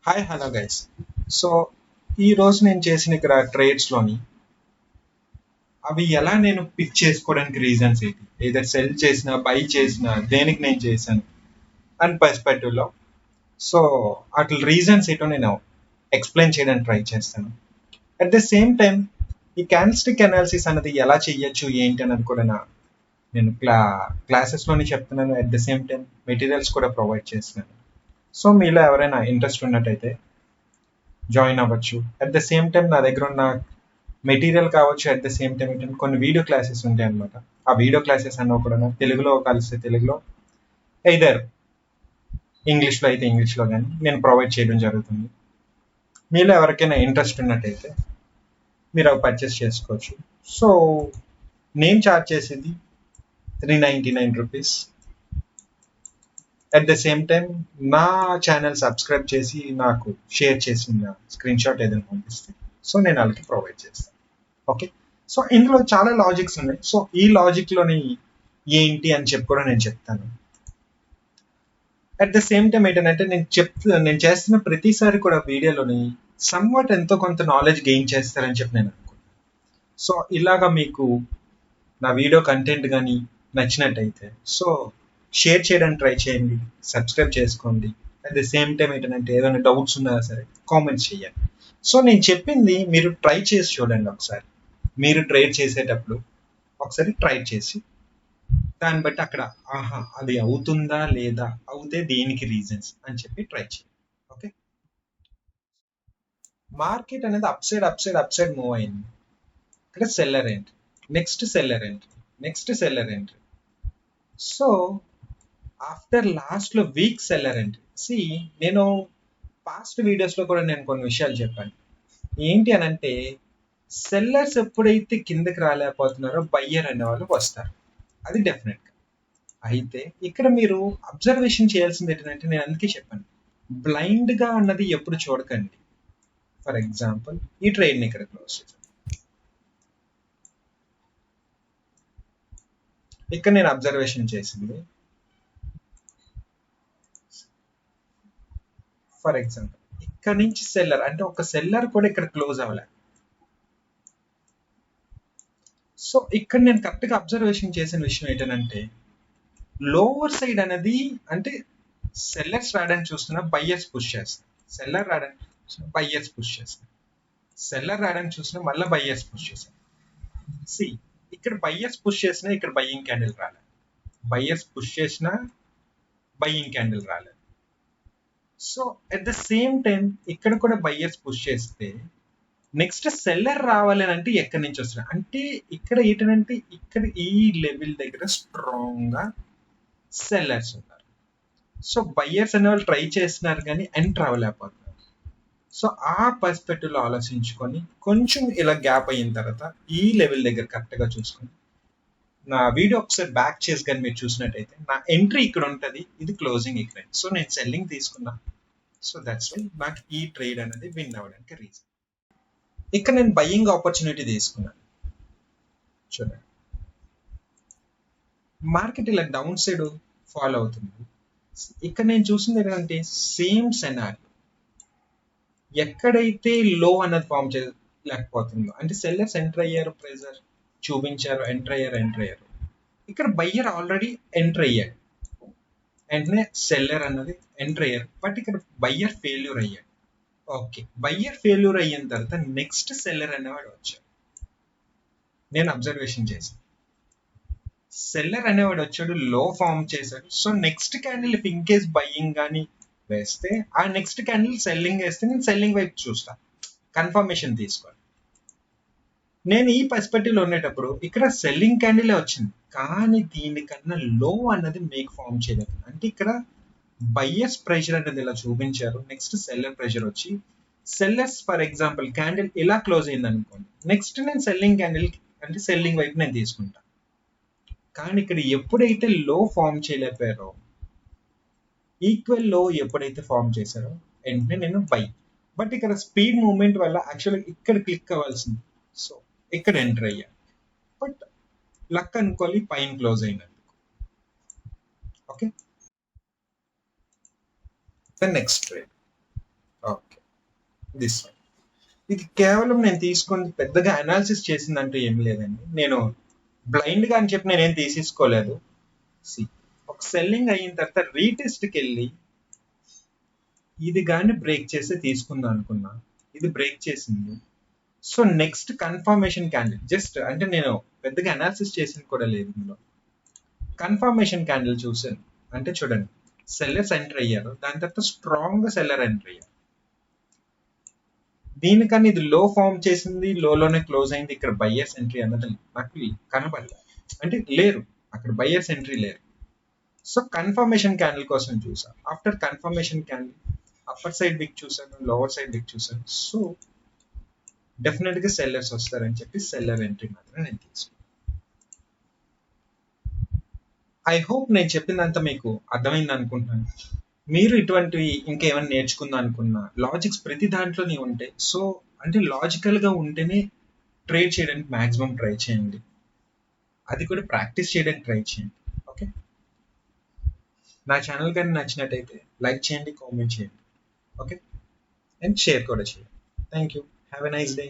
Hi hello guys. So ఈ రోజు నేను చేసిన ఇక్కడ ట్రేడ్స్లోని అవి ఎలా నేను పిక్ చేసుకోవడానికి రీజన్స్ ఏంటి, ఏదో సెల్ చేసిన బై చేసిన దేనికి నేను చేశాను అండ్ పర్స్పెక్టివ్లో. సో అట్లా రీజన్స్ ఏంటో నేను ఎక్స్ప్లెయిన్ చేయడానికి ట్రై చేస్తాను. అట్ ద సేమ్ టైం ఈ క్యాండిల్స్టిక్ అనాలిసిస్ అనేది ఎలా చేయొచ్చు ఏంటి అనేది కూడా నేను క్లాసెస్లోని చెప్తున్నాను. At the same time materials కూడా ప్రొవైడ్ చేస్తున్నాను. సో మీలో ఎవరైనా ఇంట్రెస్ట్ ఉన్నట్టయితే జాయిన్ అవ్వచ్చు. అట్ ద సేమ్ టైం నా దగ్గర ఉన్న మెటీరియల్ కావచ్చు. అట్ ద సేమ్ టైం ఏంటంటే కొన్ని వీడియో క్లాసెస్ ఉంటాయి అనమాట. ఆ వీడియో క్లాసెస్ అన్న కూడా తెలుగులో కలిస్తే తెలుగులో, ఎయిదర్ ఇంగ్లీష్లో అయితే ఇంగ్లీష్లో కానీ నేను ప్రొవైడ్ చేయడం జరుగుతుంది. మీలో ఎవరికైనా ఇంట్రెస్ట్ ఉన్నట్టయితే మీరు అవి పర్చేస్ చేసుకోవచ్చు. సో నేను ఛార్జ్ చేసేది ₹399. అట్ ద సేమ్ టైం నా ఛానల్ సబ్స్క్రైబ్ చేసి నాకు షేర్ చేసిన స్క్రీన్ షాట్ ఏదైనా పంపిస్తే సో నేను వాళ్ళకి ప్రొవైడ్ చేస్తాను. ఓకే, సో ఇందులో చాలా లాజిక్స్ ఉన్నాయి. సో ఈ లాజిక్లోని ఏంటి అని చెప్పి కూడా నేను చెప్తాను. అట్ ద సేమ్ టైం ఏంటంటే నేను చేస్తున్న ప్రతిసారి కూడా వీడియోలోని సమ్వాట్ ఎంతో కొంత నాలెడ్జ్ గెయిన్ చేస్తారని చెప్పి నేను అనుకుంటున్నాను. సో ఇలాగా మీకు నా వీడియో కంటెంట్ కానీ నచ్చినట్టయితే సో షేర్ చేయడానికి ట్రై చేయండి, సబ్స్క్రైబ్ చేసుకోండి. అట్ ద సేమ్ టైం ఏంటంటే ఏదైనా డౌట్స్ ఉన్నా సరే కామెంట్స్ చేయండి. సో నేను చెప్పింది మీరు ట్రై చేసి చూడండి. ఒకసారి మీరు ట్రేడ్ చేసేటప్పుడు ఒకసారి ట్రై చేసి దాన్ని బట్టి అక్కడ ఆహా అది అవుతుందా లేదా, అవుతే దేనికి రీజన్స్ అని చెప్పి ట్రై చేయండి. ఓకే, మార్కెట్ అనేది అప్ సైడ్ మూవ్ అయింది. ఇక్కడ seller entry, next seller entry, next seller entry. So after లాస్ట్లో వీక్ సెల్లర్ ఎంట్రీ. నేను పాస్ట్ వీడియోస్లో కూడా నేను కొన్ని విషయాలు చెప్పాను. ఏంటి అని అంటే సెల్లర్స్ ఎప్పుడైతే కిందకి రాలేకపోతున్నారో బయ్యర్ అనే వాళ్ళు వస్తారు, అది డెఫినెట్గా. అయితే ఇక్కడ మీరు అబ్జర్వేషన్ చేయాల్సింది ఏంటంటే నేను అందుకే చెప్పాను, బ్లైండ్గా అన్నది ఎప్పుడు చూడకండి. ఫర్ ఎగ్జాంపుల్ ఈ ట్రేడ్ని ఇక్కడ క్లోజ్ చేశాను. ఇక్కడ నేను అబ్జర్వేషన్ చేసింది ఫర్ ఎగ్జాంపుల్ ఇక్కడ నుంచి సెల్లర్ అంటే ఒక సెల్లర్ కూడా ఇక్కడ క్లోజ్ అవ్వలేదు. సో ఇక్కడ నేను కరెక్ట్గా అబ్జర్వేషన్ చేసిన విషయం ఏంటంటే లోవర్ సైడ్ అనేది అంటే సెల్లర్స్ రావడానికి చూస్తున్నా, బయ్యర్స్ పుష్ చేస్తారు. సెల్లర్ రావడానికి చూస్తున్నా, బయ్యర్స్ పుష్ చేస్తారు. సెల్లర్ రావడానికి చూసినా మళ్ళీ బయ్యర్స్ పుష్ చేశారు. సి ఇక్కడ బయ్యర్స్ పుష్ చేసినా ఇక్కడ బయ్యింగ్ క్యాండిల్ రాలేదు, బయ్యర్స్ పుష్ చేసినా బయ్యింగ్ క్యాండిల్ రాలేదు. So at the same time ఇక్కడ కూడా బయ్యర్స్ పుష్ చేస్తే నెక్స్ట్ సెల్లర్ రావాలి అని అంటే ఎక్కడి నుంచి వస్తున్నారు అంటే ఇక్కడ ఏంటంటే ఇక్కడ ఈ లెవెల్ దగ్గర స్ట్రాంగ్ గా సెల్లర్స్ ఉన్నారు. సో బయ్యర్స్ అనే వాళ్ళు ట్రై చేస్తున్నారు కానీ ఎంటర్ అవ్వలేకపోతున్నారు. సో ఆ పర్స్పెక్టివ్ లో ఆలోచించుకొని కొంచెం ఇలా గ్యాప్ అయిన తర్వాత ఈ లెవెల్ దగ్గర కరెక్ట్ గా చూసుకొని నా వీడియో ఒకసారి బ్యాక్ చేసి కానీ మీరు చూసినట్టయితే నా ఎంట్రీ ఇక్కడ ఉంటుంది, ఇది క్లోజింగ్ ఇక్కడ. సో నేను సెల్లింగ్ తీసుకున్నా. సో దట్స్ వై నాకు ఈ ట్రేడ్ అనేది విన్ అవ్వడానికి రీజన్. ఇక్కడ నేను బయ్యింగ్ ఆపర్చునిటీ తీసుకున్నాను. చూడండి మార్కెట్ ఇలా డౌన్ సైడ్ ఫాలో అవుతుంది. ఇక్కడ నేను చూసింది ఏంటంటే సేమ్ సెనారీ, ఎక్కడైతే లో అన్నది ఫామ్ చేయలేకపోతుందో అంటే సెల్లర్స్ ఎంటర్ అయ్యారు, ప్రెజర్ చూపించారు, ఎంటర్ అయ్యారు. ఇక్కడ బయ్యర్ ఆల్రెడీ ఎంటర్ అయ్యాడు, వెంటనే సెల్లర్ అన్నది ఎంటర్ అయ్యారు, బట్ ఇక్కడ బయ్యర్ ఫెయిల్యూర్ అయ్యాడు. ఓకే, బయ్యర్ ఫెయిల్యూర్ అయిన తర్వాత నెక్స్ట్ సెల్లర్ అనేవాడు వచ్చాడు. నేను అబ్జర్వేషన్ చేశాను, సెల్లర్ అనేవాడు వచ్చాడు, లో ఫామ్ చేశాడు. So next candle if in case buying కానీ వేస్తే ఆ నెక్స్ట్ క్యాండిల్ సెల్లింగ్ వేస్తే నేను సెల్లింగ్ వైపు చూస్తాను, కన్ఫర్మేషన్ తీసుకోవాలి. నేను ఈ పర్స్పెక్టివ్ లో ఉండేటప్పుడు ఇక్కడ సెల్లింగ్ క్యాండిల్ వచ్చింది, కానీ దీనికన్నా లో అన్నది మేక్ ఫామ్ చేయలేదు. అంటే ఇక్కడ బయ్యర్స్ ప్రెషర్ అనేది ఇలా చూపించారు, నెక్స్ట్ సెల్లర్ ప్రెషర్ వచ్చి సెల్లర్స్ ఫర్ ఎగ్జాంపుల్ క్యాండిల్ ఇలా క్లోజ్ అయింది అనుకోండి, నెక్స్ట్ నేను సెల్లింగ్ క్యాండిల్ అంటే సెల్లింగ్ వైపు నేను తీసుకుంటాను. కానీ ఇక్కడ ఎప్పుడైతే లో ఫామ్ చేయలేకపోయారో, ఈక్వల్ లో ఎప్పుడైతే ఫామ్ చేశారో వెంటనే నేను బై. బట్ ఇక్కడ స్పీడ్ మూవ్మెంట్ వల్ల యాక్చువల్గా ఇక్కడ క్లిక్ అవ్వాల్సింది, సో ఇక్కడ ఎంటర్ అయ్యా. బట్ లక్ అనుకోవాలి పైన క్లోజ్ అయినందుకు. Okay, the next trade okay, this one. ఇది కేవలం నేను తీసుకొని పెద్దగా అనాలిసిస్ చేసిందంటూ ఏం లేదండి. నేను బ్లైండ్ గా అని చెప్పి నేనేం తీసేసుకోలేదు. సి, ఒక సెల్లింగ్ అయిన తర్వాత రీటెస్ట్కి వెళ్ళి ఇది కానీ బ్రేక్ చేస్తే తీసుకుందాం అనుకున్నా, ఇది బ్రేక్ చేసింది. So next confirmation candle, just అంటే నేను పెద్దగా అనాలిసిస్ చేసింది కూడా లేదు ఇందులో. కన్ఫర్మేషన్ క్యాండిల్ చూసాను అంటే చూడండి, సెల్లర్స్ ఎంటర్ అయ్యారు, దాని తర్వాత స్ట్రాంగ్ గా సెల్లర్ ఎంటర్ అయ్యారు. దీనికన్నా ఇది లో ఫామ్ చేసింది, లోనే క్లోజ్ అయింది. ఇక్కడ బయ్యర్స్ ఎంట్రీ అన్నది నాకు కనబడలేదు, అంటే లేరు అక్కడ, బయ్యర్స్ ఎంట్రీ లేరు. సో కన్ఫర్మేషన్ క్యాండిల్ కోసం చూసా. After confirmation candle upper side విక్ చూసాను, లోవర్ సైడ్ విక్ చూసాను. సో డెఫినెట్ గా సెల్లర్స్ వస్తారని చెప్పి సెల్లర్ ఎంట్రీ మాత్రం నేను తీసుకున్నాను. ఐ హోప్ నేను చెప్పిందంతా మీకు అర్థమైంది అనుకుంటున్నాను. మీరు ఇటువంటివి ఇంకేమైనా నేర్చుకుందాం అనుకున్నా, లాజిక్స్ ప్రతి దాంట్లోనే ఉంటాయి. సో అంటే లాజికల్ గా ఉంటేనే ట్రేడ్ చేయడానికి మాక్సిమం ట్రై చేయండి, అది కూడా ప్రాక్టీస్ చేయడానికి ట్రై చేయండి. ఓకే, నా ఛానల్ కానీ నచ్చినట్టయితే లైక్ చేయండి, కామెంట్ చేయండి, ఓకే, అండ్ షేర్ కూడా చేయండి. Thank you, have a nice day.